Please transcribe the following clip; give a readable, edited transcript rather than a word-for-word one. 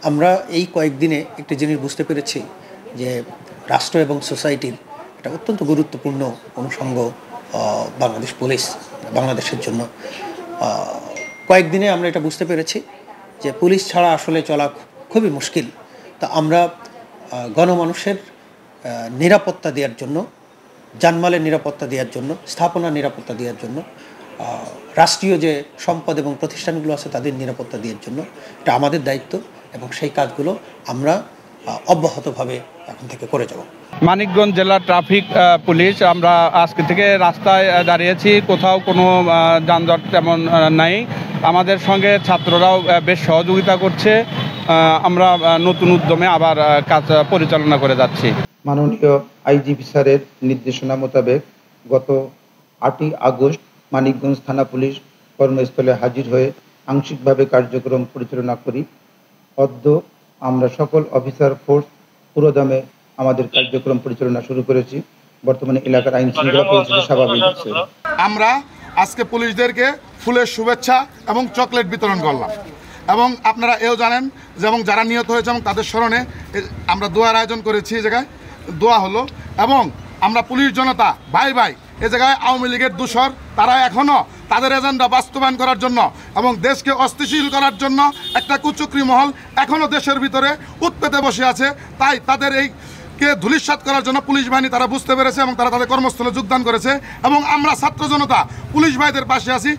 আমরা এই কয়েকদিনে একটা জিনিস বুঝতে পেরেছি যে রাষ্ট্র এবং সোসাইটির একটা অত্যন্ত গুরুত্বপূর্ণ অনুষঙ্গ বাংলাদেশ পুলিশ বাংলাদেশের জন্য। কয়েকদিনে আমরা এটা বুঝতে পেরেছি যে পুলিশ ছাড়া আসলে চলা খুবই মুশকিল। তা আমরা গণমানুষের নিরাপত্তা দেওয়ার জন্য, জানমালের নিরাপত্তা দেওয়ার জন্য, স্থাপনার নিরাপত্তা দেওয়ার জন্য, রাষ্ট্রীয় যে সম্পদ এবং প্রতিষ্ঠানগুলো আছে তাদের নিরাপত্তা দেওয়ার জন্য এটা আমাদের দায়িত্ব এবং সেই কাজগুলো আমরা অব্যাহতভাবে এখন থেকে করে যাব। মানিকগঞ্জ জেলা ট্রাফিক পুলিশ আমরা আজকে থেকে রাস্তায় দাঁড়িয়েছি, কোথাও কোনো যানজট তেমন নাই। আমাদের সঙ্গে ছাত্ররাও বেশ সহযোগিতা করছে। আমরা নতুন উদ্যমে আবার কাজ পরিচালনা করে যাচ্ছি। মাননীয় আইজিপি স্যারের নির্দেশনা মোতাবেক গত 8ই আগস্ট মানিকগঞ্জ থানা পুলিশ কর্মস্থলে হাজির হয়ে আংশিকভাবে কার্যক্রম পরিচালনা করি। অদ্য আমরা সকল অফিসার ফোর্স পুরোদমে আমাদের কার্যক্রম পরিচালনা শুরু করেছি। বর্তমানে এলাকার আইন শৃঙ্খলা পরিস্থিতি স্বাভাবিক আছে। আমরা আজকে পুলিশদেরকে ফুলের শুভেচ্ছা এবং চকলেট বিতরণ করলাম এবং আপনারা এও জানেন যে এবং যারা নিহত হয়েছে এবং তাদের স্মরণে আমরা দোয়ার আয়োজন করেছি। এই জায়গায় দোয়া হলো এবং আমরা পুলিশ জনতা ভাই ভাই এ জায়গায় আওয়ামী লীগের দূষর তারা এখনও তাদের এজেন্ডা বাস্তবায়ন করার জন্য এবং দেশকে অস্থিতিশীল করার জন্য একটা কুচক্রী মহল এখনও দেশের ভিতরে উৎপেতে বসে আছে। তাই তাদের কে ধূলিসাৎ করার জন্য পুলিশ বাহিনী তারা বুঝতে পেরেছে এবং তারা তাদের কর্মস্থলে যোগদান করেছে এবং আমরা ছাত্র জনতা পুলিশ ভাইদের পাশে আছি।